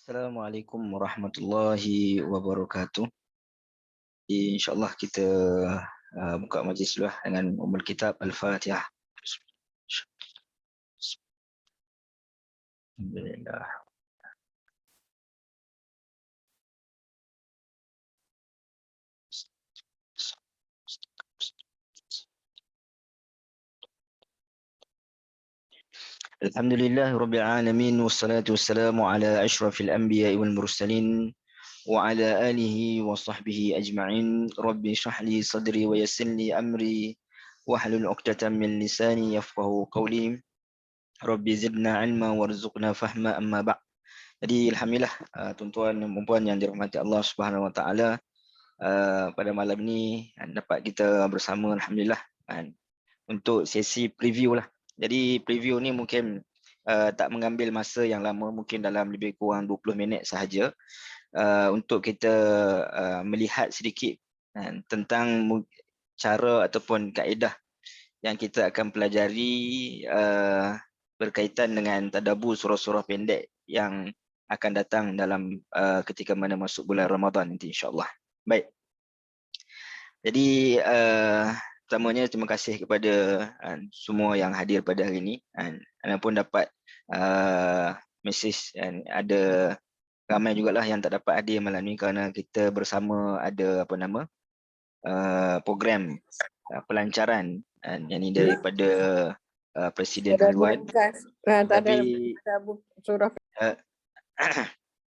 Assalamualaikum warahmatullahi wabarakatuh. InsyaAllah kita buka majlis dulu dengan Ummul Kitab Al-Fatihah. Alhamdulillah. Alhamdulillah Rabbil Alamin. Wassalatu wassalamu ala ashrafil anbiya wal mursalin wa ala alihi wa sahbihi ajma'in. Rabbi shrah li sadri wa yassir li amri wahlul 'uqdatam min lisani yafqahu qawli. Rabbi zidna ilma warzuqna fahma, amma ba'd. Jadi alhamdulillah tuan-tuan dan puan yang dirahmati Allah Subhanahu Wa Taala, pada malam ni dapat kita bersama alhamdulillah untuk sesi preview lah. Jadi preview ni mungkin tak mengambil masa yang lama, mungkin dalam lebih kurang 20 minit sahaja, untuk kita melihat sedikit tentang cara ataupun kaedah yang kita akan pelajari berkaitan dengan tadabbur surah-surah pendek yang akan datang dalam ketika mana masuk bulan Ramadan nanti, insya-Allah. Baik. Jadi pertamanya terima kasih kepada semua yang hadir pada hari ini. Anda pun dapat mesej, ada ramai jugalah yang tak dapat hadir malam ni kerana kita bersama ada program pelancaran yang ini daripada Presiden Ridwan.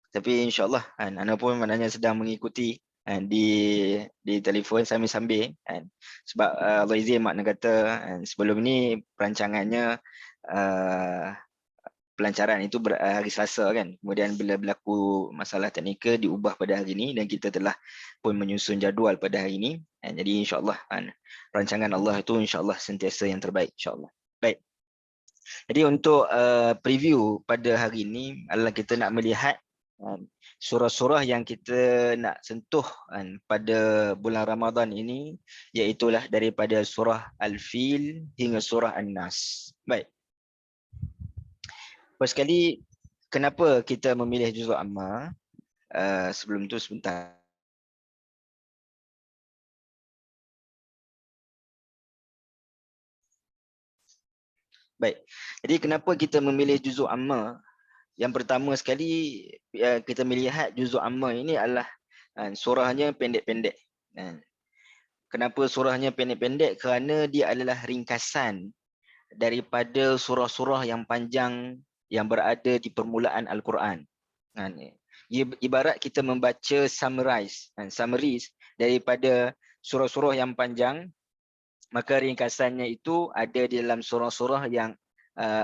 Tapi insya-Allah anda pun maknanya sedang mengikuti di telefon sambil-sambil sebab Allah izin makna kata sebelum ni perancangannya pelancaran itu hari Selasa kan, kemudian bila berlaku masalah teknikal diubah pada hari ini dan kita telah pun menyusun jadual pada hari ini. Jadi insya-Allah rancangan Allah itu insya-Allah sentiasa yang terbaik, insya-Allah. Baik. Jadi untuk preview pada hari ini adalah kita nak melihat surah-surah yang kita nak sentuh pada bulan Ramadan ini, iaitulah daripada surah Al-Fil hingga surah An-Nas. Baik. First sekali, kenapa kita memilih juzuk amma? Sebelum tu sebentar. Baik. Jadi kenapa kita memilih juzuk amma? Yang pertama sekali, kita melihat juzuk amma ini adalah surahnya pendek-pendek. Kenapa surahnya pendek-pendek? Kerana dia adalah ringkasan daripada surah-surah yang panjang yang berada di permulaan Al-Quran. Ibarat kita membaca summaries daripada surah-surah yang panjang, maka ringkasannya itu ada di dalam surah-surah yang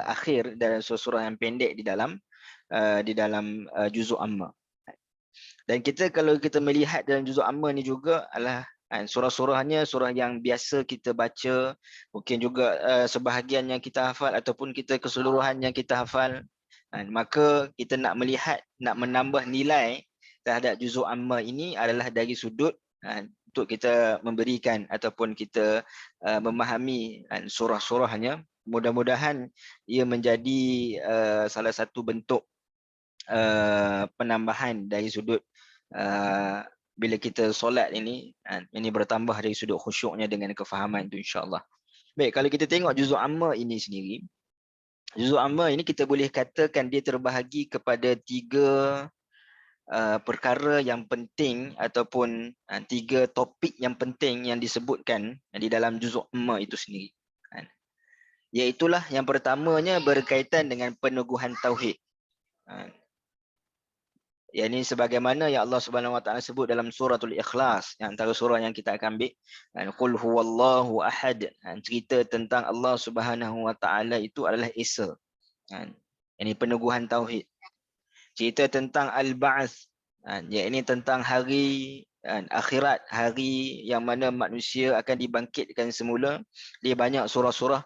akhir, dan surah-surah yang pendek di dalam juzuk amma. Dan kalau kita melihat dalam juzuk amma ni juga adalah surah-surahnya surah yang biasa kita baca, mungkin juga sebahagian yang kita hafal ataupun kita keseluruhan yang kita hafal. Maka kita nak melihat, nak menambah nilai terhadap juzuk amma ini adalah dari sudut untuk kita memberikan ataupun kita memahami surah-surahnya. Mudah-mudahan ia menjadi salah satu bentuk penambahan dari sudut bila kita solat ini bertambah dari sudut khusyuknya dengan kefahaman itu, insya-Allah. Baik, kalau kita tengok juzuk amma ini sendiri, juzuk amma ini kita boleh katakan dia terbahagi kepada 3 perkara yang penting ataupun 3 topik yang penting yang disebutkan di dalam juzuk amma itu sendiri. Iaitulah yang pertamanya berkaitan dengan peneguhan tauhid. Yang ini sebagaimana yang Allah Subhanahu Wa Taala sebut dalam suratul Ikhlas, yang antara surah yang kita akan ambil. Qul huwallahu ahad. Cerita tentang Allah Subhanahu Wa Taala itu adalah Esa. Ini peneguhan tauhid. Cerita tentang al-ba'ats. Ini tentang hari akhirat, hari yang mana manusia akan dibangkitkan semula. Dia banyak surah-surah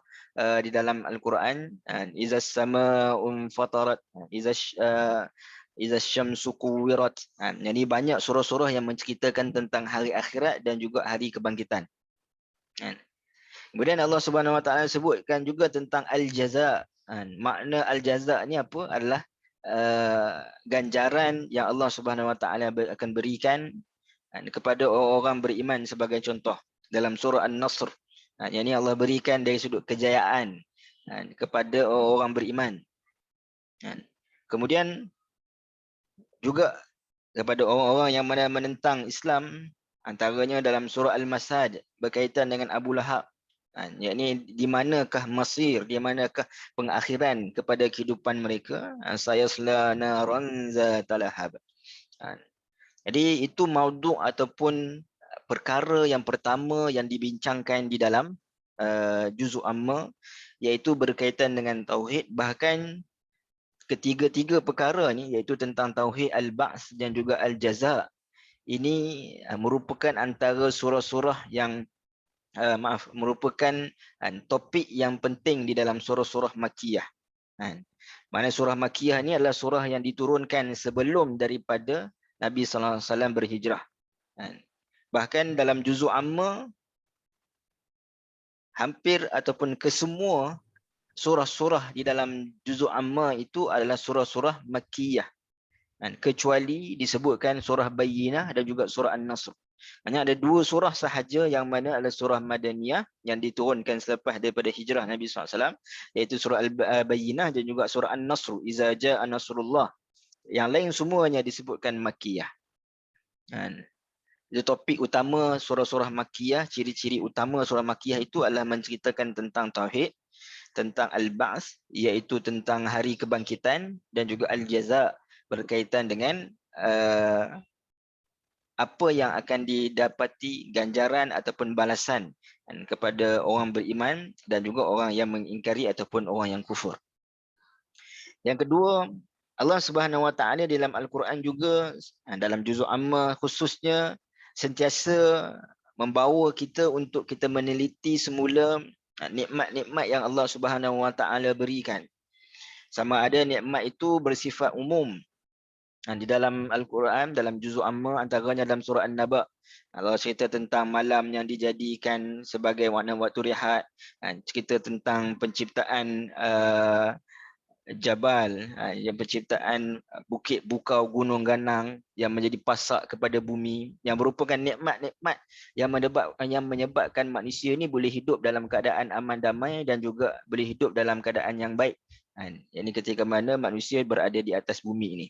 di dalam Al-Quran. Izas sama'un fatarat, izas syamsu kuwirat. Jadi banyak surah-surah yang menceritakan tentang hari akhirat dan juga hari kebangkitan. Kemudian Allah Subhanahu Wa Taala sebutkan juga tentang al-jaza. Makna al-jaza ni apa? Adalah ganjaran yang Allah Subhanahu Wa Taala akan berikan kepada orang-orang beriman sebagai contoh dalam surah An-Nasr. Yang ini Allah berikan dari sudut kejayaan kepada orang-orang beriman. Kemudian juga kepada orang-orang yang mana menentang Islam, antaranya dalam surah Al-Masad berkaitan dengan Abu Lahab. Yakni di manakah masir, di manakah pengakhiran kepada kehidupan mereka? Sayasla naran zata lahab. Jadi itu maudhu' ataupun perkara yang pertama yang dibincangkan di dalam juzuk amma, iaitu berkaitan dengan tauhid. Bahkan ketiga-tiga perkara ni, iaitu tentang tauhid, al-ba'ts dan juga al-jaza', ini merupakan antara surah-surah yang merupakan topik yang penting di dalam surah-surah Makkiyah. Mana surah Makkiyah ni adalah surah yang diturunkan sebelum daripada Nabi sallallahu alaihi wasallam berhijrah. Bahkan dalam juzuk amma, hampir ataupun kesemua surah-surah di dalam juzuk amma itu adalah surah-surah Makkiyah. Kecuali disebutkan surah Bayyinah dan juga surah An-Nasr. Hanya ada dua surah sahaja yang mana adalah surah Madaniyah yang diturunkan selepas daripada hijrah Nabi SAW, iaitu surah Al-Bayyinah dan juga surah An-Nasr, Iza Ja'a Nasrullah. Yang lain semuanya disebutkan Makkiyah. Itu topik utama surah-surah Makkiyah. Ciri-ciri utama surah Makkiyah itu adalah menceritakan tentang tauhid, tentang al-ba'ts, iaitu tentang hari kebangkitan, dan juga al-jaza', berkaitan dengan apa yang akan didapati ganjaran ataupun balasan kepada orang beriman dan juga orang yang mengingkari ataupun orang yang kufur. Yang kedua, Allah Subhanahu Wa Taala dalam Al-Quran juga dalam juzuk amma khususnya sentiasa membawa kita untuk kita meneliti semula nikmat-nikmat yang Allah Subhanahu Wa Taala berikan. Sama ada nikmat itu bersifat umum. Di dalam Al-Quran, dalam juzuk amma, antaranya dalam surah An-Naba, Allah cerita tentang malam yang dijadikan sebagai waktu rehat, cerita tentang penciptaan jabal, yang penciptaan bukit bukau gunung ganang yang menjadi pasak kepada bumi, yang merupakan nikmat-nikmat yang menyebabkan manusia ini boleh hidup dalam keadaan aman damai dan juga boleh hidup dalam keadaan yang baik. Ini ketika mana manusia berada di atas bumi ini.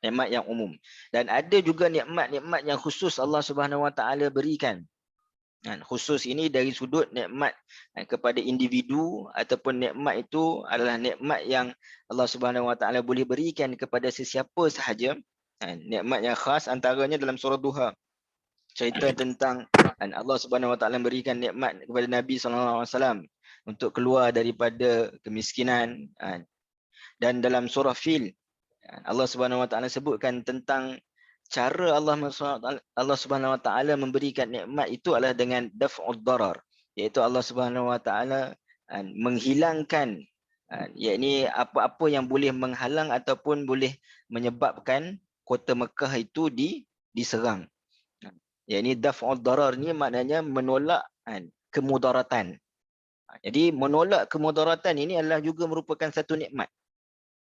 Nikmat yang umum. Dan ada juga nikmat-nikmat yang khusus Allah Subhanahu Wa Taala berikan. Khusus ini dari sudut nikmat kepada individu, ataupun nikmat itu adalah nikmat yang Allah Subhanahu Wa Taala boleh berikan kepada sesiapa sahaja. Nikmat yang khas antaranya dalam surah Duha, cerita tentang Allah Subhanahu Wa Taala berikan nikmat kepada Nabi sallallahu alaihi wasallam untuk keluar daripada kemiskinan. Dan dalam surah Fil, Allah Subhanahu Wa Taala sebutkan tentang cara Allah Subhanahu Wa Taala memberikan nikmat itu adalah dengan daf'ud darar, iaitu Allah Subhanahu Wa Taala menghilangkan yakni apa-apa yang boleh menghalang ataupun boleh menyebabkan kota Mekah itu diserang. Yakni daf'ud darar ni maknanya menolak kemudaratan. Jadi menolak kemudaratan ini adalah juga merupakan satu nikmat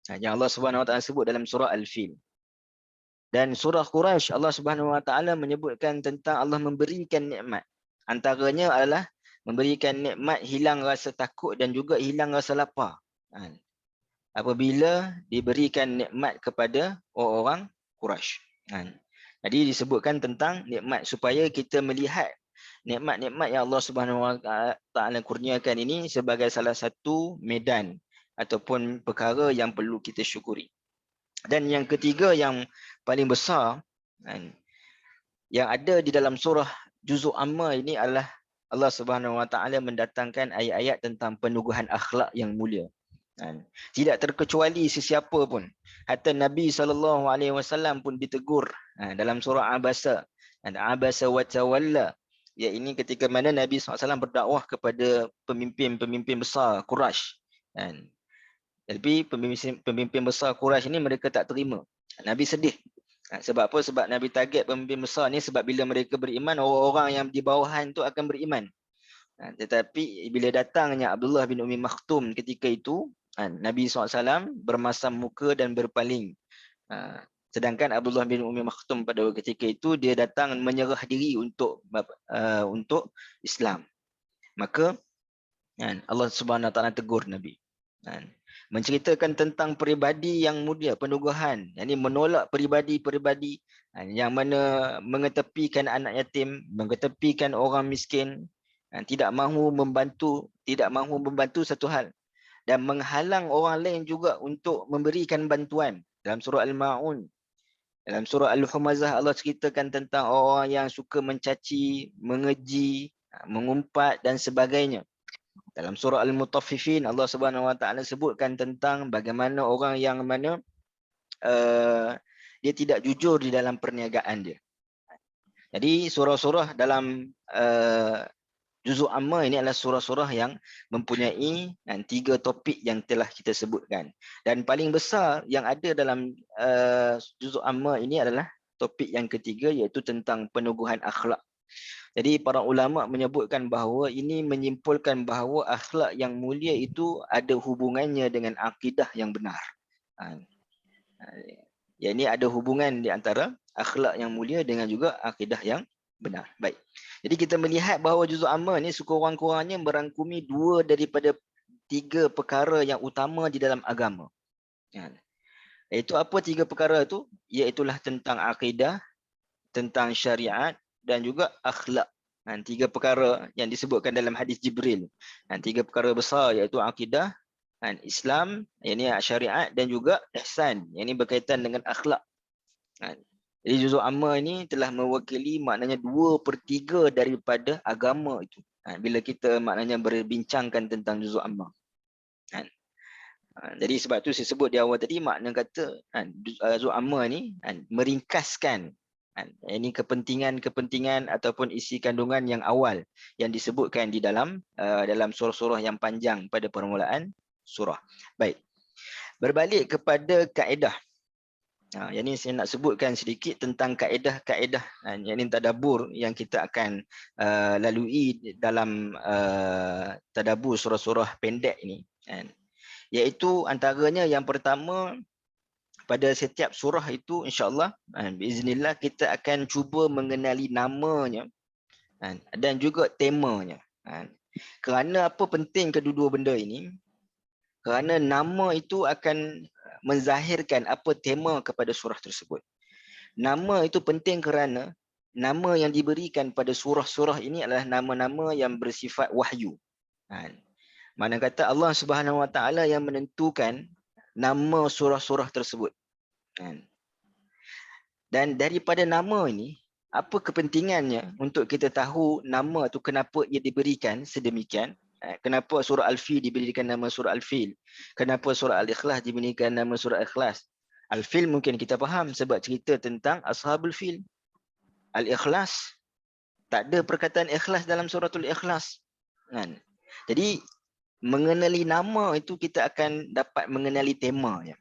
yang Allah Subhanahu Wa Taala sebut dalam surah Al-Fil. Dan surah Quraisy, Allah Subhanahu Wa Taala menyebutkan tentang Allah memberikan nikmat. Antaranya adalah memberikan nikmat hilang rasa takut dan juga hilang rasa lapar. Apabila diberikan nikmat kepada orang-orang Quraisy. Jadi disebutkan tentang nikmat supaya kita melihat nikmat-nikmat yang Allah Subhanahu Wa Taala kurniakan ini sebagai salah satu medan ataupun perkara yang perlu kita syukuri. Dan yang ketiga yang paling besar yang ada di dalam surah juzuk amma ini adalah Allah Subhanahu Wa Taala mendatangkan ayat-ayat tentang penuguhan akhlak yang mulia. Tidak terkecuali sesiapa pun. Hatta Nabi SAW pun ditegur dalam surah Abasa. Abasa wa tawalla. Ya, ini ketika mana Nabi SAW berdakwah kepada pemimpin-pemimpin besar Quraisy. Tapi pemimpin besar Quraisy ini mereka tak terima. Nabi sedih. Sebab apa? Sebab Nabi target pemimpin besar ni sebab bila mereka beriman, orang-orang yang di bawahan tu akan beriman. Tetapi bila datangnya Abdullah bin Umi Maktum ketika itu, Nabi SAW bermasam muka dan berpaling. Sedangkan Abdullah bin Umi Maktum pada ketika itu dia datang menyerah diri untuk Islam. Maka Allah Subhanahu Wa Taala tegur Nabi. Menceritakan tentang peribadi yang mulia, penugahan, yakni menolak peribadi-peribadi yang mana mengetepikan anak yatim, mengetepikan orang miskin, tidak mahu membantu satu hal, dan menghalang orang lain juga untuk memberikan bantuan. Dalam surah Al-Ma'un, dalam surah Al-Humazah, Allah ceritakan tentang orang yang suka mencaci, mengeji, mengumpat dan sebagainya. Dalam surah Al-Mutaffifin, Allah Subhanahu Wa Taala sebutkan tentang bagaimana orang yang mana dia tidak jujur di dalam perniagaan dia. Jadi surah-surah dalam juzuk amma ini adalah surah-surah yang mempunyai 3 topik yang telah kita sebutkan. Dan paling besar yang ada dalam juzuk amma ini adalah topik yang ketiga, iaitu tentang penuguhan akhlak. Jadi para ulama menyebutkan bahawa ini menyimpulkan bahawa akhlak yang mulia itu ada hubungannya dengan akidah yang benar. Ya, ini ada hubungan di antara akhlak yang mulia dengan juga akidah yang benar. Baik. Jadi kita melihat bahawa juzuk amma ni sekurang-kurangnya merangkumi 2 daripada 3 perkara yang utama di dalam agama. Iaitu apa 3 perkara itu? Iaitulah tentang akidah, tentang syariat dan juga akhlak. 3 perkara yang disebutkan dalam hadis Jibril. 3 perkara besar iaitu akidah, Islam, yakni syariat, dan juga ihsan, yang ini berkaitan dengan akhlak. Jadi juzuk amma ini telah mewakili maknanya 2/3 daripada agama itu. Bila kita maknanya berbincangkan tentang juzuk amma. Jadi sebab tu saya sebut di awal tadi, makna kata juzuk amma ni meringkaskan ini kepentingan ataupun isi kandungan yang awal yang disebutkan di dalam surah-surah yang panjang pada permulaan surah. Baik. Berbalik kepada kaedah. Yang ini saya nak sebutkan sedikit tentang kaedah-kaedah yang ini tadabbur yang kita akan lalui dalam tadabbur surah-surah pendek ini. Iaitu antaranya yang pertama, pada setiap surah itu insya-Allah biiznillah kita akan cuba mengenali namanya dan juga temanya. Kerana apa penting kedua-dua benda ini? Kerana nama itu akan menzahirkan apa tema kepada surah tersebut. Nama itu penting kerana nama yang diberikan pada surah-surah ini adalah nama-nama yang bersifat wahyu. Mana kata Allah Subhanahu Wa Taala yang menentukan nama surah-surah tersebut. Dan daripada nama ini, apa kepentingannya untuk kita tahu nama tu kenapa ia diberikan sedemikian? Kenapa surah Al-Fil diberikan nama surah Al-Fil? Kenapa surah Al-Ikhlas diberikan nama surah Al-Ikhlas? Al-Fil mungkin kita faham sebab cerita tentang Ashabul Fil. Al-Ikhlas, tak ada perkataan ikhlas dalam suratul Ikhlas. Jadi mengenali nama itu kita akan dapat mengenali temanya.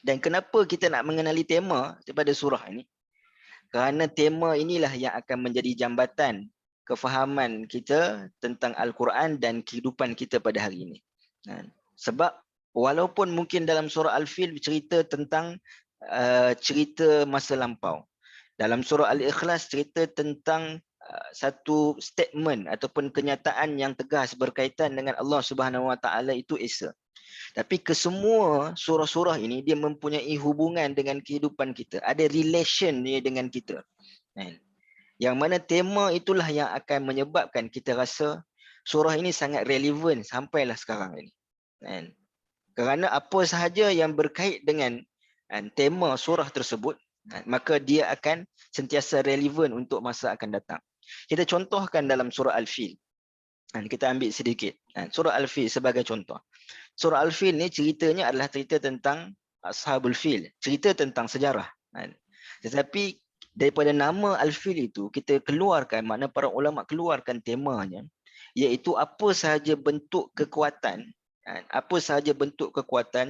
Dan kenapa kita nak mengenali tema daripada surah ini? Kerana tema inilah yang akan menjadi jambatan kefahaman kita tentang Al-Quran dan kehidupan kita pada hari ini. Sebab walaupun mungkin dalam surah Al-Fil cerita tentang cerita masa lampau, dalam surah Al-Ikhlas cerita tentang satu statement ataupun kenyataan yang tegas berkaitan dengan Allah Subhanahu Wa Taala itu Esa. Tapi kesemua surah-surah ini dia mempunyai hubungan dengan kehidupan kita, ada relation dia dengan kita. Yang mana tema itulah yang akan menyebabkan kita rasa surah ini sangat relevan sampailah sekarang ini. Kerana apa sahaja yang berkait dengan tema surah tersebut, maka dia akan sentiasa relevan untuk masa akan datang. Kita contohkan dalam surah Al-Fil. Kita ambil sedikit. Surah Al-Fil sebagai contoh. Surah Al-Fil ni ceritanya adalah cerita tentang Ashabul Fil. Cerita tentang sejarah. Tetapi daripada nama Al-Fil itu, kita keluarkan, makna para ulama keluarkan temanya, iaitu apa sahaja bentuk kekuatan,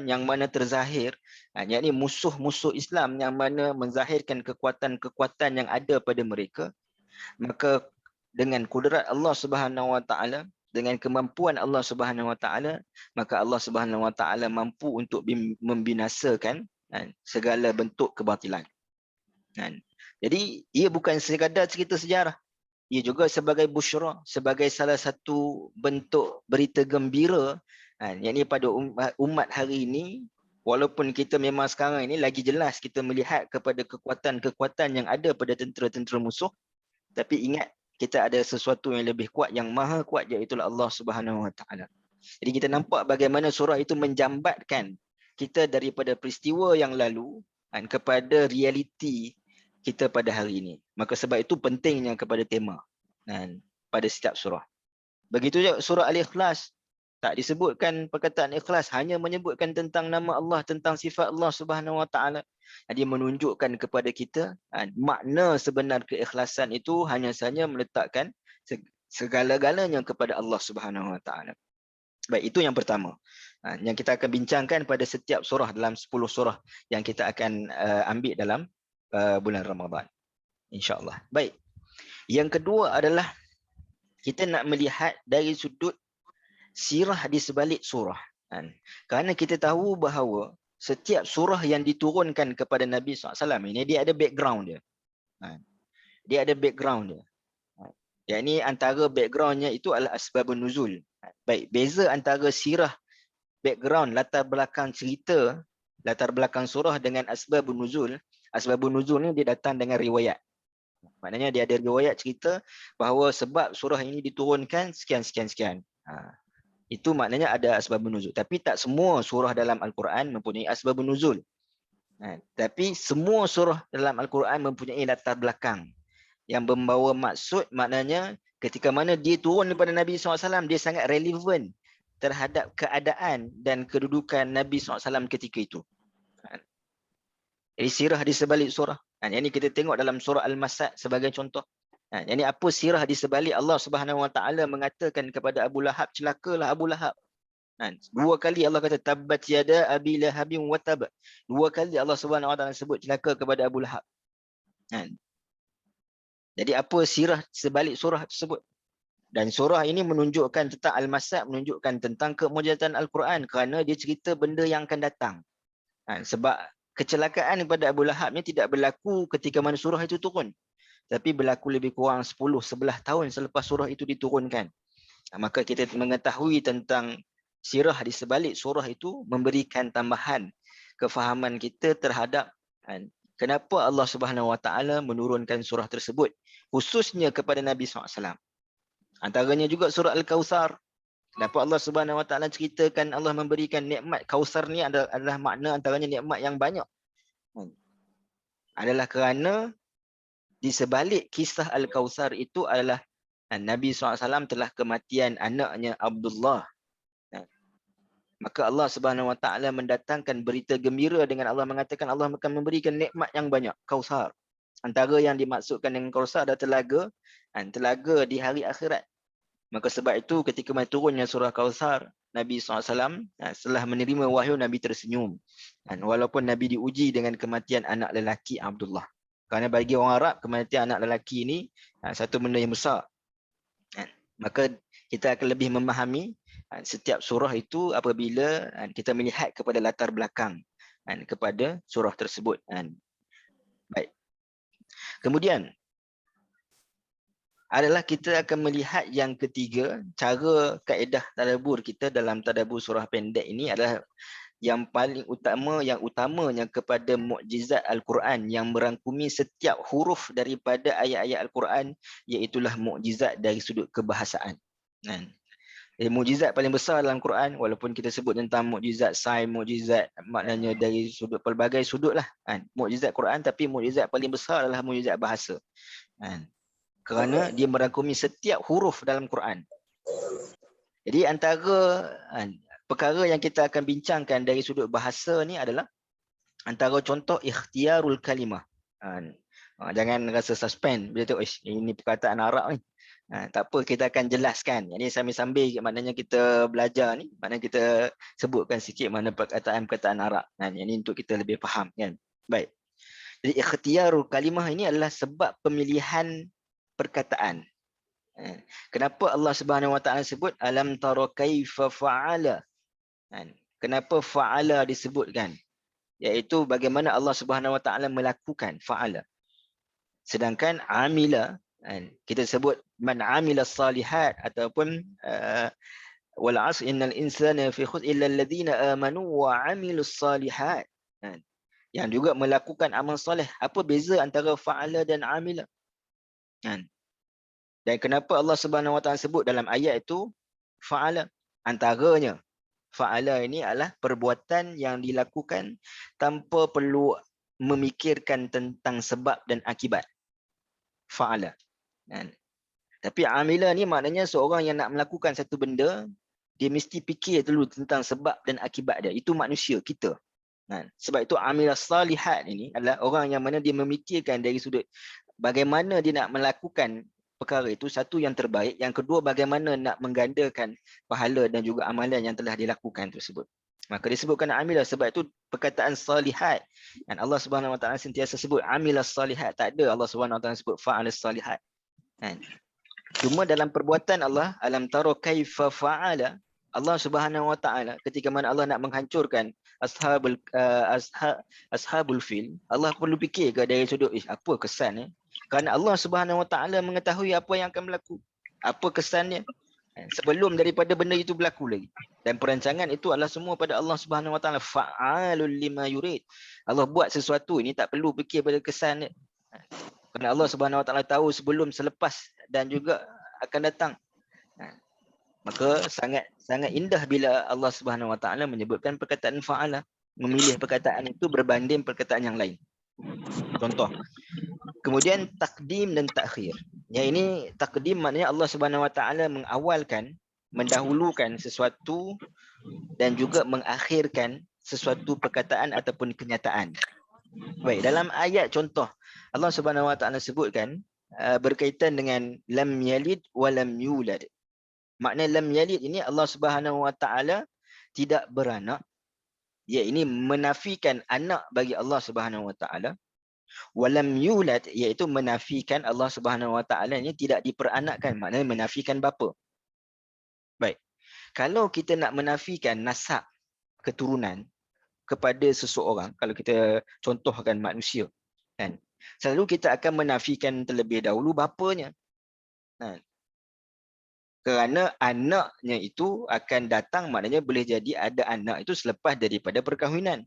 yang mana terzahir, yakni musuh-musuh Islam yang mana menzahirkan kekuatan-kekuatan yang ada pada mereka, maka dengan kudrat Allah Subhanahu Wa Taala, dengan kemampuan Allah Subhanahu Wa Taala, maka Allah Subhanahu Wa Taala mampu untuk membinasakan segala bentuk kebatilan. Jadi ia bukan sekadar cerita sejarah. Ia juga sebagai busyra, sebagai salah satu bentuk berita gembira, yakni pada umat hari ini, walaupun kita memang sekarang ini lagi jelas kita melihat kepada kekuatan-kekuatan yang ada pada tentera-tentera musuh, tapi ingat kita ada sesuatu yang lebih kuat, yang maha kuat, iaitu Allah Subhanahu Wa Taala. Jadi kita nampak bagaimana surah itu menjambatkan kita daripada peristiwa yang lalu kepada realiti kita pada hari ini. Maka sebab itu pentingnya kepada tema pada setiap surah. Begitu juga surah Al-Ikhlas, tak disebutkan perkataan ikhlas, hanya menyebutkan tentang nama Allah, tentang sifat Allah Subhanahu Wa Taala. Dia menunjukkan kepada kita makna sebenar keikhlasan itu hanya saja meletakkan segala-galanya kepada Allah Subhanahu Wa Taala. Baik, itu yang pertama. Yang kita akan bincangkan pada setiap surah dalam 10 surah yang kita akan ambil dalam bulan Ramadan, insya-Allah. Baik. Yang kedua adalah kita nak melihat dari sudut sirah di sebalik surah. Kerana kita tahu bahawa setiap surah yang diturunkan kepada Nabi SAW ini, dia ada background dia. Dia ada background dia. Yang ini antara backgroundnya itu adalah asbabun nuzul. Baik, beza antara sirah, background, latar belakang cerita, latar belakang surah dengan asbabun nuzul. Asbabun nuzul ni dia datang dengan riwayat. Maknanya dia ada riwayat cerita bahawa sebab surah ini diturunkan sekian. Itu maknanya ada asbabun nuzul. Tapi tak semua surah dalam Al-Quran mempunyai asbabun nuzul. Tapi semua surah dalam Al-Quran mempunyai latar belakang yang membawa maksud. Maknanya ketika mana dia turun daripada Nabi SAW, dia sangat relevan terhadap keadaan dan kedudukan Nabi SAW ketika itu. Jadi sirah di sebalik surah. Yang ini kita tengok dalam surah Al-Masad sebagai contoh. Yang ini apa sirah di sebalik Allah Subhanahu Wa Taala mengatakan kepada Abu Lahab, celakalah Abu Lahab. Dua kali Allah kata tabbat yada abi lahabin wa tab. Dua kali Allah Subhanahu Wa Taala sebut celaka kepada Abu Lahab. Jadi apa sirah sebalik surah tersebut? Dan surah ini menunjukkan tentang Al-Masad, menunjukkan tentang kemujizatan Al-Quran kerana dia cerita benda yang akan datang. Sebab kecelakaan kepada Abu Lahab ni tidak berlaku ketika mana surah itu turun, tapi berlaku lebih kurang 10-11 tahun selepas surah itu diturunkan. Maka kita mengetahui tentang sirah di sebalik surah itu memberikan tambahan kefahaman kita terhadap kenapa Allah Subhanahu Wa Taala menurunkan surah tersebut khususnya kepada Nabi SAW. Antaranya juga surah Al-Kautsar. Kenapa Allah Subhanahu Wa Taala ceritakan Allah memberikan nikmat Kautsar ni adalah makna antaranya nikmat yang banyak. Adalah kerana di sebalik kisah Al-Kautsar itu adalah Nabi SAW telah kematian anaknya Abdullah. Maka Allah Subhanahu Wa Taala mendatangkan berita gembira dengan Allah mengatakan Allah akan memberikan nikmat yang banyak, Kautsar. Antara yang dimaksudkan dengan Kautsar adalah telaga di hari akhirat. Maka sebab itu ketika turunnya surah Kautsar, Nabi SAW setelah menerima wahyu, Nabi tersenyum. Walaupun Nabi diuji dengan kematian anak lelaki Abdullah. Kerana bagi orang Arab, kematian anak lelaki ini satu benda yang besar. Maka kita akan lebih memahami setiap surah itu apabila kita melihat kepada latar belakang kepada surah tersebut. Baik. Kemudian adalah kita akan melihat yang ketiga, cara kaedah tadabbur kita dalam tadabbur surah pendek ini adalah yang paling utama, yang utamanya kepada mukjizat Al-Quran yang merangkumi setiap huruf daripada ayat-ayat Al-Quran, iaitulah mukjizat dari sudut kebahasaan. Mukjizat paling besar dalam Quran, walaupun kita sebut tentang mukjizat sains, mukjizat maknanya dari sudut pelbagai sudut lah, mukjizat Quran, tapi mukjizat paling besar adalah mukjizat bahasa. Kerana dia merangkumi setiap huruf dalam Quran. Jadi antara perkara yang kita akan bincangkan dari sudut bahasa ni adalah antara contoh ikhtiarul kalimah. Jangan rasa suspend bila tengok ini perkataan Arab ni. Tak apa, kita akan jelaskan. Jadi sambil-sambil maknanya kita belajar ni, maknanya kita sebutkan sikit mana perkataan-perkataan Arab. Ini untuk kita lebih faham kan. Baik. Jadi ikhtiarul kalimah ini adalah sebab pemilihan perkataan. Kenapa Allah Subhanahu Wa Taala sebut alam tara kaifa fa'ala? Kenapa fa'ala disebutkan? Iaitu bagaimana Allah Subhanahu Wa Taala melakukan fa'ala. Sedangkan amila, kita sebut man amila salihat ataupun wal 'asr innal insana fi khusr illa alladhina amanu wa 'amilus salihat. Yang juga melakukan amal soleh. Apa beza antara fa'ala dan amila? Dan kenapa Allah Subhanahu Wa Taala sebut dalam ayat itu fa'ala? Antaranya fa'ala ini adalah perbuatan yang dilakukan tanpa perlu memikirkan tentang sebab dan akibat. Fa'ala. Tapi amila ni maknanya seorang yang nak melakukan satu benda, dia mesti fikir dulu tentang sebab dan akibat dia. Itu manusia, kita. Sebab itu amila salihat ini adalah orang yang mana dia memikirkan dari sudut bagaimana dia nak melakukan perkara itu, satu yang terbaik, yang kedua bagaimana nak menggandakan pahala dan juga amalan yang telah dilakukan tersebut. Maka disebutkan amilah, sebab itu perkataan salihat. Dan Allah Subhanahu Wa Taala sentiasa sebut amilah salihat. Tak ada Allah Subhanahu Wa Taala sebut fa'ala salihat. Cuma dalam perbuatan Allah, alam tara kaifa fa'ala, Allah Subhanahu Wa Taala ketika mana Allah nak menghancurkan ashabul fil, Allah perlu fikir ke dari sudut apa kesan kerana Allah Subhanahu Wa Taala mengetahui apa yang akan berlaku, apa kesannya sebelum daripada benda itu berlaku lagi. Dan perancangan itu adalah semua pada Allah Subhanahu Wa Taala, fa'alul lima yurid. Allah buat sesuatu ini tak perlu fikir pada kesan dia. Kerana Allah Subhanahu Wa Taala tahu sebelum, selepas dan juga akan datang. Maka sangat indah bila Allah Subhanahu Wa Taala menyebutkan perkataan fa'ala, memilih perkataan itu berbanding perkataan yang lain. Contoh. Kemudian takdim dan takhir. Yang ini takdim maknanya Allah Subhanahu Wa Taala mengawalkan, mendahulukan sesuatu dan juga mengakhirkan sesuatu perkataan ataupun kenyataan. Baik, dalam ayat contoh Allah Subhanahu Wa Taala sebutkan berkaitan dengan lam yalid wa lam yulad. Makna lam yalid ini Allah Subhanahu Wa Taala tidak beranak. Ia ini menafikan anak bagi Allah Subhanahu Wa Taala. Walam yulad iaitu menafikan Allah Subhanahu Wa Taala ini tidak diperanakkan, maknanya menafikan bapa. Baik. Kalau kita nak menafikan nasab keturunan kepada seseorang, kalau kita contohkan manusia, kan, selalu kita akan menafikan terlebih dahulu bapanya. Kerana anaknya itu akan datang, maknanya boleh jadi ada anak itu selepas daripada perkahwinan.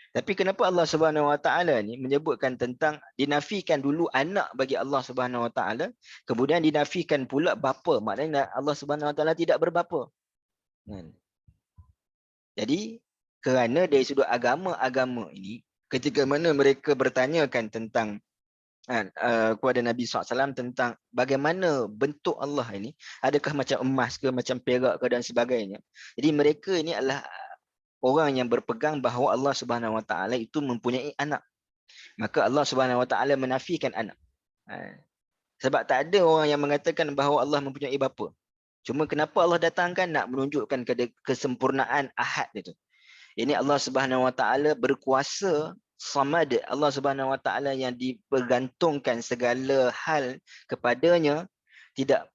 Tapi kenapa Allah Subhanahu Wa Taala ni menyebutkan tentang dinafikan dulu anak bagi Allah Subhanahu Wa Taala, kemudian dinafikan pula bapa, maknanya Allah Subhanahu Wa Taala tidak berbapa. Jadi kerana dari sudut agama-agama ini, ketika mana mereka bertanyakan tentang kepada Nabi SAW tentang bagaimana bentuk Allah ini, adakah macam emas ke, macam perak ke dan sebagainya. Jadi mereka ini adalah orang yang berpegang bahawa Allah Subhanahu Wa Taala itu mempunyai anak. Maka Allah Subhanahu Wa Taala menafikan anak. Sebab tak ada orang yang mengatakan bahawa Allah mempunyai bapa. Cuma kenapa Allah datangkan? Nak menunjukkan kesempurnaan ahad itu. Ini Allah Subhanahu Wa Taala berkuasa samad, Allah Subhanahu Wa Taala yang dipergantungkan segala hal kepadanya, tidak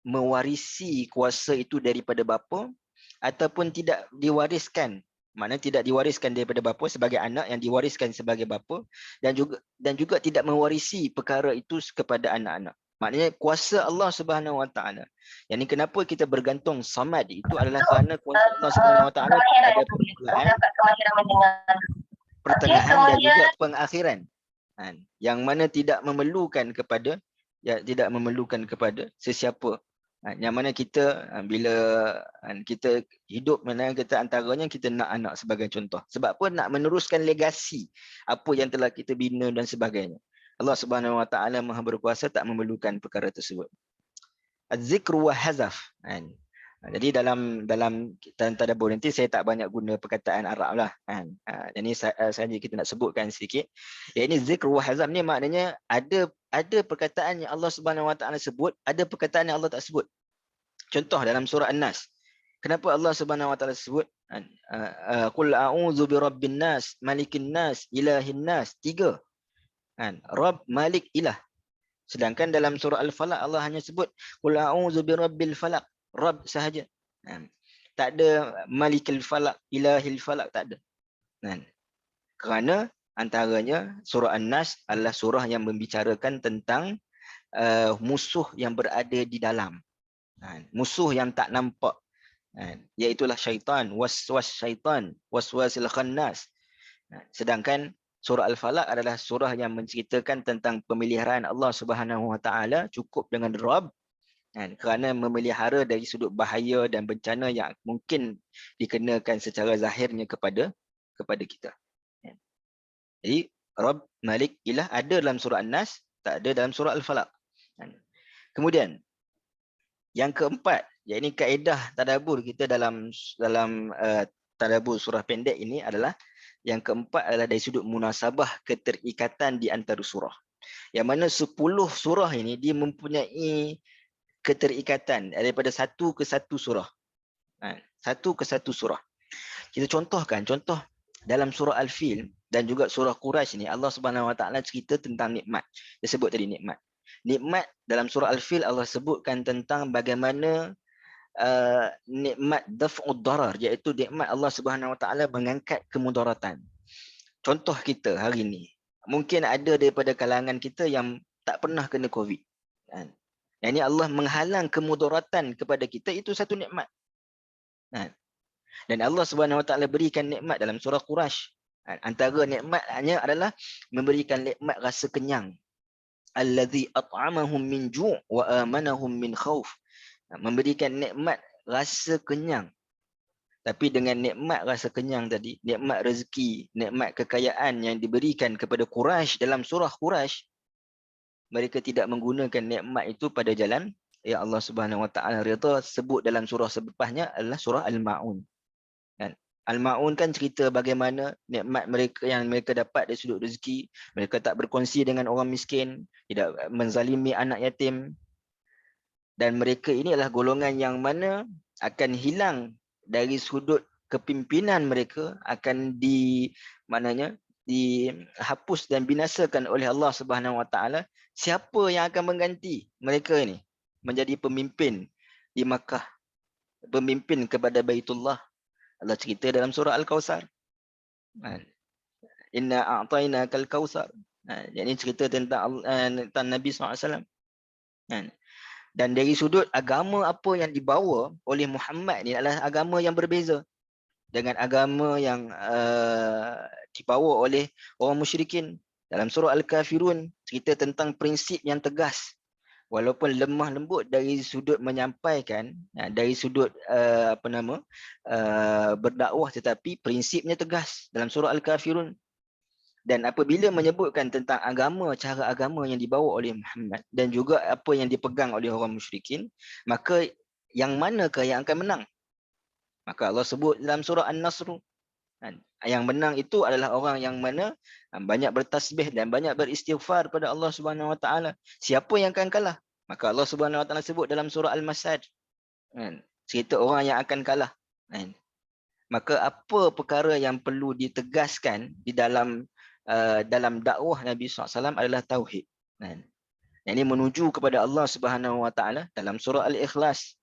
mewarisi kuasa itu daripada bapa ataupun tidak diwariskan. Maknanya tidak diwariskan daripada bapa sebagai anak, yang diwariskan sebagai bapa, dan juga tidak mewarisi perkara itu kepada anak-anak. Maknanya kuasa Allah Subhanahu Wa Taala. Yang ini kenapa kita bergantung samad itu adalah kerana kuasa Allah Subhanahu Wa Taala ada pertengahan dan juga pengakhiran, yang mana tidak memerlukan kepada sesiapa. Yang mana kita bila kita hidup, mana kita antaranya kita nak anak sebagai contoh. Sebab apa? Nak meneruskan legasi apa yang telah kita bina dan sebagainya. Allah Subhanahu Wa Taala Maha Berkuasa, tak memerlukan perkara tersebut. Az-zikru wa hazaf. Jadi dalam tadabbur nanti saya tak banyak guna perkataan Arab lah. Jadi saja kita nak sebutkan sedikit. Ini zikr wa hazam ni maknanya ada perkataan yang Allah Subhanahu Wa Taala sebut, ada perkataan yang Allah tak sebut. Contoh dalam surah An-Nas. Kenapa Allah Subhanahu Wa Taala sebut qul a'udzu birabbin nas, malikin nas, ilahin nas? 3. Rabb, Malik, Ilah. Sedangkan dalam surah Al-Falaq Allah hanya sebut qul a'udzu birabbil falaq, Rabb sahaja. Tak ada malikil falaq, ilahil falaq, tak ada. Kerana antaranya surah An-Nas adalah surah yang membicarakan tentang musuh yang berada di dalam. Musuh yang tak nampak. Iaitulah syaitan, waswas syaitan, waswasil khannas. Sedangkan surah Al-Falaq adalah surah yang menceritakan tentang pemeliharaan Allah Subhanahu Wa Taala cukup dengan Rabb, kerana memelihara dari sudut bahaya dan bencana yang mungkin dikenakan secara zahirnya kepada kita. Jadi Rabb, Malik, Ilah ada dalam surah An-Nas, tak ada dalam surah Al-Falaq. Kemudian yang keempat, yakni kaedah tadabbur kita dalam tadabbur surah pendek ini adalah, yang keempat adalah dari sudut munasabah, keterikatan di antara surah. Yang mana 10 surah ini dia mempunyai keterikatan daripada satu ke satu surah. Satu ke satu surah. Kita contoh dalam surah Al-Fil dan juga surah Quraisy ni, Allah Subhanahu Wa Taala cerita tentang nikmat. Dia sebut tadi nikmat. Nikmat dalam surah Al-Fil Allah sebutkan tentang bagaimana nikmat daf'ud darar, iaitu nikmat Allah Subhanahu Wa Taala mengangkat kemudaratan. Contoh kita hari ini, mungkin ada daripada kalangan kita yang tak pernah kena COVID. Yang ini Allah menghalang kemudaratan kepada kita, itu satu nikmat. Dan Allah Subhanahu Wa Taala berikan nikmat dalam surah Quraisy. Antara nikmatnya adalah memberikan nikmat rasa kenyang. Allazi at'amahum min ju' wa amanahum min khauf. Memberikan nikmat rasa kenyang. Tapi dengan nikmat rasa kenyang tadi, nikmat rezeki, nikmat kekayaan yang diberikan kepada Quraisy dalam surah Quraisy, mereka tidak menggunakan nikmat itu pada jalan yang Allah Subhanahu Wa Taala rida. Sebut dalam surah selepasnya adalah surah Al-Ma'un. Al-Ma'un kan cerita bagaimana nikmat mereka yang mereka dapat dari sudut rezeki, mereka tak berkongsi dengan orang miskin, tidak menzalimi anak yatim, dan mereka ini adalah golongan yang mana akan hilang dari sudut kepimpinan mereka, akan dihapus dan binasakan oleh Allah Subhanahu Wa Taala. Siapa yang akan mengganti mereka ini menjadi pemimpin di Makkah, pemimpin kepada Baitullah? Allah cerita dalam surah Al-Kawthar. Inna a'tainakal kawthar. Ini cerita tentang Nabi SAW. Dan dari sudut agama apa yang dibawa oleh Muhammad ni adalah agama yang berbeza dengan agama yang dibawa oleh orang musyrikin. Dalam surah Al-Kafirun cerita tentang prinsip yang tegas. Walaupun lemah lembut dari sudut menyampaikan, dari sudut berdakwah, tetapi prinsipnya tegas dalam surah Al-Kafirun. Dan apabila menyebutkan tentang agama, cara agama yang dibawa oleh Muhammad dan juga apa yang dipegang oleh orang musyrikin, maka yang manakah yang akan menang? Maka Allah sebut dalam surah An-Nasr, yang menang itu adalah orang yang mana banyak bertasbih dan banyak beristighfar pada Allah Subhanahu Wa Taala. Siapa yang akan kalah? Maka Allah Subhanahu Wa Taala sebut dalam surah Al-Masad, cerita orang yang akan kalah. Maka apa perkara yang perlu ditegaskan di dalam dakwah Nabi SAW adalah tauhid. Yang ini menuju kepada Allah Subhanahu Wa Taala dalam surah Al-Ikhlas.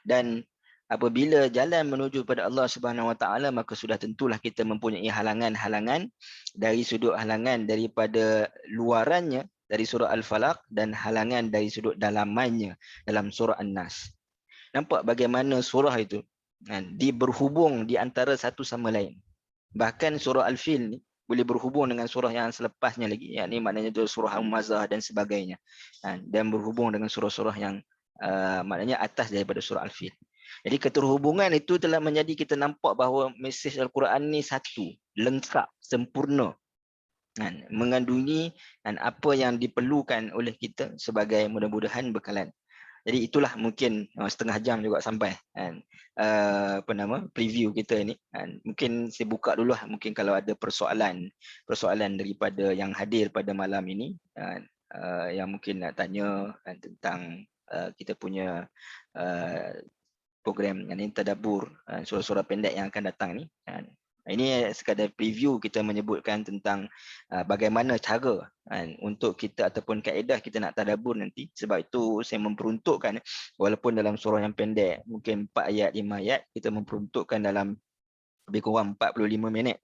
Dan apabila jalan menuju kepada Allah Subhanahu Wa Taala, maka sudah tentulah kita mempunyai halangan-halangan dari sudut halangan daripada luarannya dari surah Al-Falaq dan halangan dari sudut dalamannya dalam surah An-Nas. Nampak bagaimana surah itu berhubung di antara satu sama lain. Bahkan surah Al-Fil ni boleh berhubung dengan surah yang selepasnya lagi, yakni maknanya itu surah Al-Mazah dan sebagainya, dan berhubung dengan surah-surah yang maknanya atas daripada surah Al-Fil. Jadi keterhubungan itu telah menjadi kita nampak bahawa mesej Al-Quran ni satu, lengkap, sempurna, mengandungi apa yang diperlukan oleh kita sebagai mudah-mudahan bekalan. Jadi itulah mungkin setengah jam juga sampai preview kita ini. Mungkin saya buka dulu lah, mungkin kalau ada persoalan daripada yang hadir pada malam ini, yang mungkin nak tanya tentang kita punya program yang ini tadabbur surah-surah pendek yang akan datang ni. Ini sekadar preview kita menyebutkan tentang bagaimana cara untuk kita ataupun kaedah kita nak tadabbur nanti. Sebab itu saya memperuntukkan walaupun dalam surah yang pendek mungkin 4 ayat 5 ayat, kita memperuntukkan dalam lebih kurang 45 minit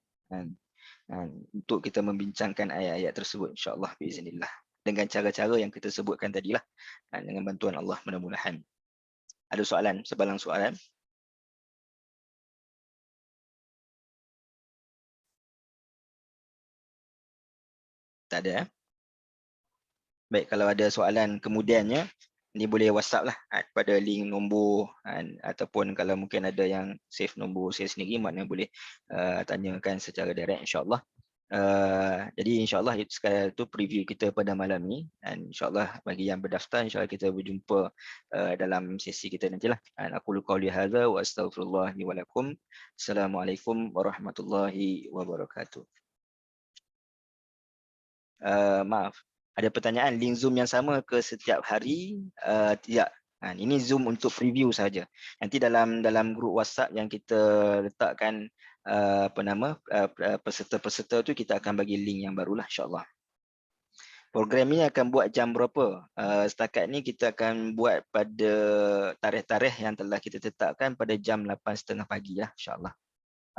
untuk kita membincangkan ayat-ayat tersebut, insya-Allah biiznillah, dengan cara-cara yang kita sebutkan tadilah, dengan bantuan Allah mudah-mudahan. Ada soalan, sebalang soalan? Tak ada. Baik, kalau ada soalan kemudiannya, ni boleh WhatsApp lah pada link nombor, ataupun kalau mungkin ada yang save nombor saya sendiri, maknanya boleh tanyakan secara direct, insya-Allah. Jadi insya-Allah sekadar itu preview kita pada malam ni, dan insya-Allah bagi yang berdaftar, insya-Allah kita berjumpa dalam sesi kita nantilah. Aku qauli hadza wa astaghfirullah li wa lakum. Assalamualaikum warahmatullahi wabarakatuh. Maaf, ada pertanyaan, link Zoom yang sama ke setiap hari? Tidak. Ini Zoom untuk preview saja. Nanti dalam grup WhatsApp yang kita letakkan peserta-peserta tu, kita akan bagi link yang barulah, insya-Allah. Program ini akan buat jam berapa? Setakat ni kita akan buat pada tarikh-tarikh yang telah kita tetapkan pada jam 8.30 pagi lah, insya-Allah.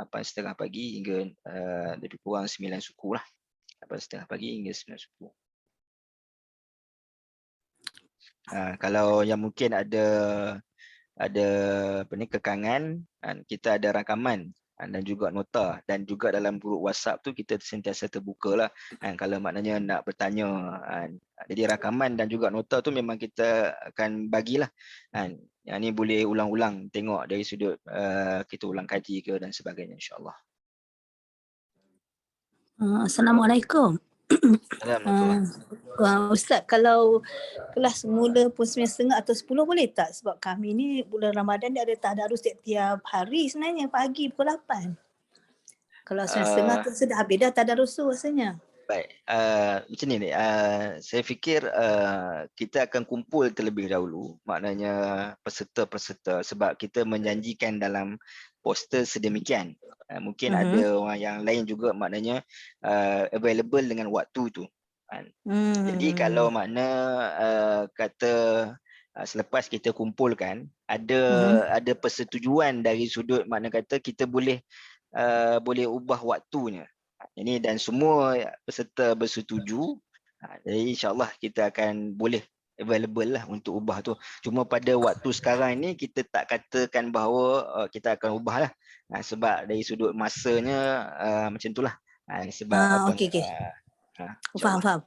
8.30 pagi hingga lebih kurang 9 suku lah. 8.30 pagi hingga 9 suku. Kalau yang mungkin ada kekangan, kita ada rakaman dan juga nota, dan juga dalam grup WhatsApp tu kita sentiasa terbuka lah, kalau maknanya nak bertanya. Jadi rakaman dan juga nota tu memang kita akan bagilah. Yang ni boleh ulang-ulang tengok dari sudut kita ulang kaji ke dan sebagainya, insya-Allah. Assalamualaikum. Ustaz, kalau kelas mula pun 9.30 atau 10 boleh tak? Sebab kami ni bulan Ramadan dia ada tadarus setiap hari sebenarnya, pagi pukul 8. Kalau 9.30 tu sudah habis dah tadarus tu rasanya. Baik, macam ni, saya fikir kita akan kumpul terlebih dahulu, maknanya peserta-peserta, sebab kita menjanjikan dalam poster sedemikian. Mungkin ada orang yang lain juga maknanya available dengan waktu tu. Jadi kalau makna kata selepas kita kumpulkan, ada persetujuan dari sudut makna kata kita boleh ubah waktunya. Ini dan semua peserta bersetuju, jadi insya-Allah kita akan boleh available lah untuk ubah tu. Cuma pada waktu sekarang ni kita tak katakan bahawa kita akan ubah lah, sebab dari sudut masanya macam itulah. Sebab okey. Faham.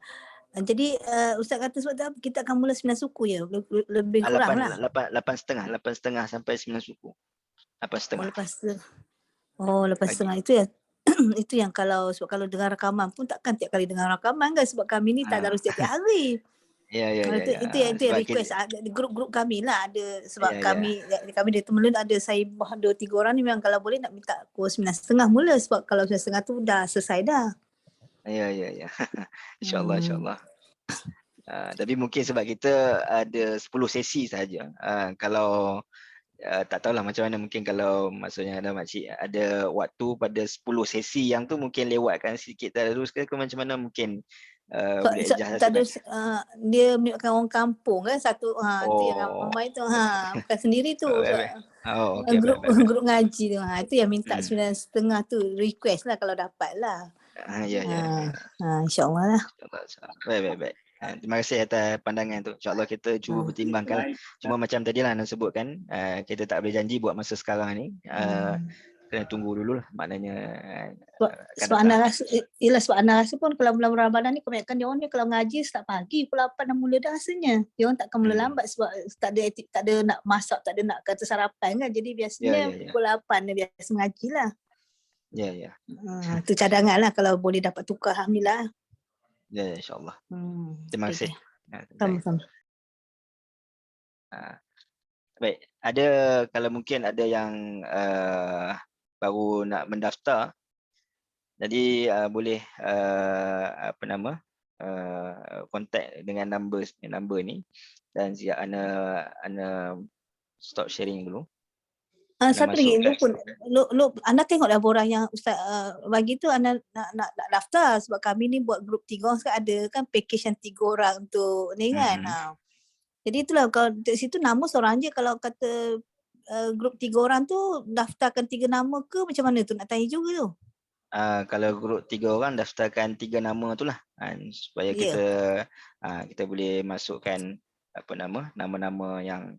Jadi Ustaz kata sebab tu kita akan mula 9 suku ya, lebih kurang lah. 8.30 sampai 9 suku. 8.30. Lepas setengah itu ya. Itu yang kalau dengar rakaman pun takkan tiap kali dengar rakaman kan, sebab kami ni tadarus setiap hari. Ya. Itu yang request di grup-grup kami lah ada, sebab kami di Temelun ada saibah 2-3 orang ni, memang kalau boleh nak minta pukul 9.30 mula, sebab kalau 9.30 tu dah selesai dah. Ya. Insya-Allah. Tapi mungkin sebab kita ada 10 sesi saja. Kalau tak tahulah macam mana, mungkin kalau maksudnya ada makcik ada waktu pada 10 sesi yang tu mungkin lewatkan sikit tadarus ke macam mana, mungkin boleh adjust tak ada, dia melibatkan orang kampung kan satu, itu yang ramai tu, bukan sendiri tu. Okay, grup ngaji tu, itu yang minta 9.30 tu, request lah kalau dapat lah. InsyaAllah lah. Baik. Terima kasih atas pandangan tu. InsyaAllah kita cuba pertimbangkan. Cuma macam tadi lah nak sebutkan, kita tak boleh janji buat masa sekarang ni. Kena tunggu dulu lah, maknanya. Sebab anda rasa pun kalau bulan Ramadan ni kebanyakan dia orang ni kalau ngaji start pagi pukul 8 dah mula dah rasanya. Dia orang takkan mula lambat sebab tak ada nak masak, tak ada nak kata sarapan kan. Jadi biasanya pukul 8 dia biasa mengaji lah. Ya. Itu cadangan lah kalau boleh dapat tukar, alhamdulillah. Ya, insya-Allah. Terima kasih. Sama-sama. Baik, kalau mungkin ada yang baru nak mendaftar, jadi boleh kontak dengan number ni, dan siap ana stop sharing dulu. Satu lagi, anda tengok dah borang yang Ustaz bagi tu, anda nak daftar sebab kami ni buat grup 3 orang sekarang, ada kan package yang 3 orang untuk ni kan. Jadi itulah, kalau di situ nama seorang je, kalau kata grup 3 orang tu daftarkan 3 nama ke macam mana tu, nak tanya juga tu. Kalau grup 3 orang daftarkan 3 nama tu lah, supaya kita boleh masukkan nama-nama yang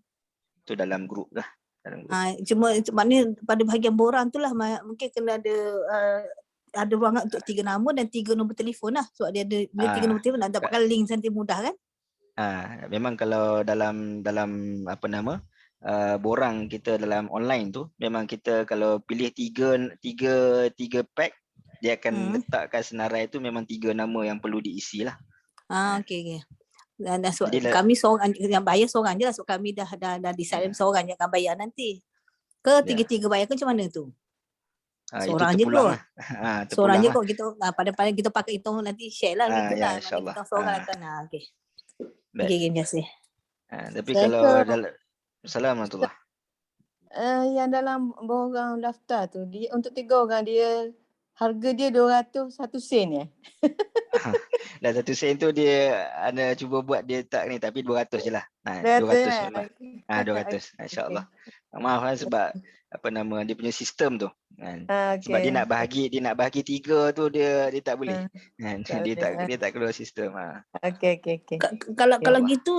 tu dalam grup lah. Cuma maknanya pada bahagian borang tu lah mungkin kena ada ruangan untuk 3 nama dan 3 nombor telefon lah, sebab dia ada bila 3 nombor telefon nak dapatkan link nanti mudah kan. Memang kalau dalam borang kita dalam online tu, memang kita kalau pilih tiga pack, dia akan letakkan senarai tu memang 3 nama yang perlu diisi lah. Okey. Dan sebab kami seorang yang bayar seorang je lah, sebab kami dah decide seorang je akan bayar nanti. Ke tiga-tiga bayar ke macam mana tu? Seorang je kot. Seorang je kot kita, pada kita pakai hitung nanti share lah gitu lah. Kita seorang akan. Okey. Okey, terima kasih. Tapi kalau Assalamualaikum. Yang dalam borang daftar tu, dia untuk 3 orang, dia harga dia 200 1 sen ya. Dan 1 sen tu dia anda cuba buat dia tak ni, tapi 200 je lah. 200 je lah. 200 insya-Allah. Maaf sebab dia punya sistem tu. Sebab dia nak bahagi 3 tu dia tak boleh. Dia tak keluar sistem. Okey. Kalau gitu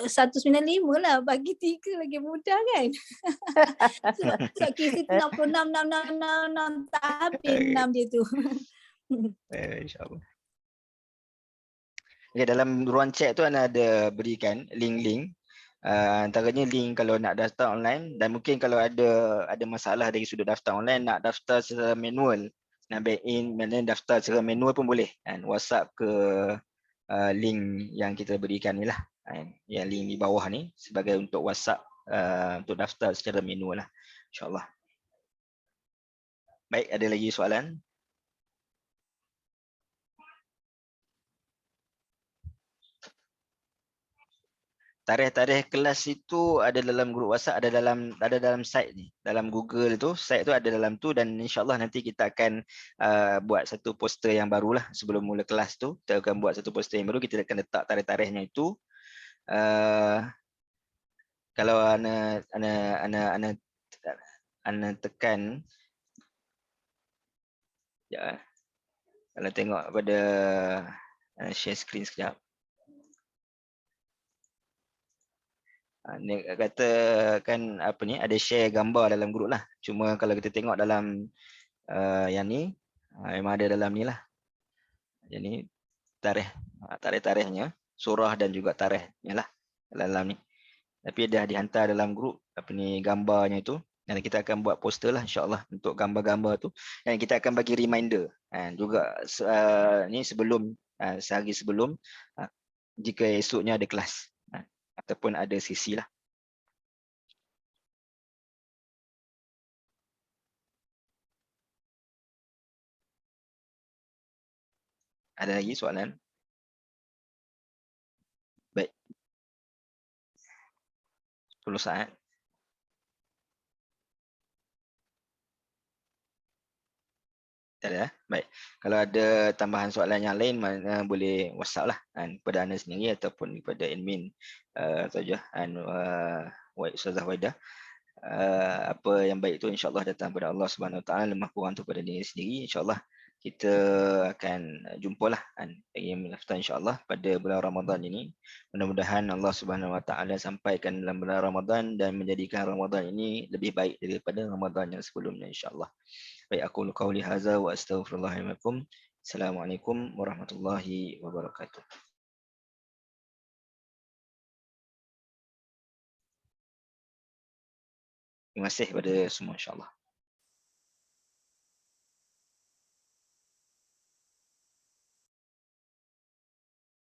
195 lah, bagi 3 lagi mudah kan. Sebab kisi tu 66 tak habis 6 dia tu. InsyaAllah. Okay, dalam ruang chat tu anda ada berikan link-link. Antaranya link kalau nak daftar online, dan mungkin kalau ada masalah dari sudut daftar online, nak daftar secara manual, nak back in, daftar secara manual pun boleh. WhatsApp ke link yang kita berikan ni lah. Yang link di bawah ni sebagai untuk WhatsApp untuk daftar secara manual lah. InsyaAllah. Baik, ada lagi soalan? Tarikh-tarikh kelas itu ada dalam grup WhatsApp, ada dalam site ni, dalam Google tu, site tu ada dalam tu, dan insya-Allah nanti kita akan buat satu poster yang barulah sebelum mula kelas tu. Kita akan buat satu poster yang baru, kita akan letak tarikh-tarikhnya itu. Kalau ana tekan ya. Kalau tengok pada share screen sekejap. Ni katakan ada share gambar dalam grup lah. Cuma kalau kita tengok dalam yang ni, memang ada dalam ni lah. Jadi tarikh-tarikhnya, surah dan juga tarikhnya lah dalam ni. Tapi dah dihantar dalam grup gambarnya itu, dan kita akan buat poster lah insya-Allah untuk gambar-gambar tu, dan kita akan bagi reminder juga ni sebelum sehari sebelum, jika esoknya ada kelas ataupun ada sesi lah. Ada lagi soalan? Baik. 10 saat. Ada. Baik. Kalau ada tambahan soalan yang lain, boleh WhatsApp lah kepada anda sendiri ataupun kepada admin saja Ustazah Waidah. Apa yang baik itu insya-Allah datang kepada Allah Subhanahu Wa Taala, lemah kurang tu pada diri sendiri. Insya-Allah kita akan jumpalah yang mendaftar insya-Allah pada bulan Ramadan ini. Mudah-mudahan Allah Subhanahu Wa Taala sampaikan dalam bulan Ramadan dan menjadikan Ramadan ini lebih baik daripada Ramadan yang sebelumnya insya-Allah. Baik, aku qauli hadza wa astaghfirullah lakum. Assalamualaikum warahmatullahi wabarakatuh. Terima kasih kepada semua insya-Allah.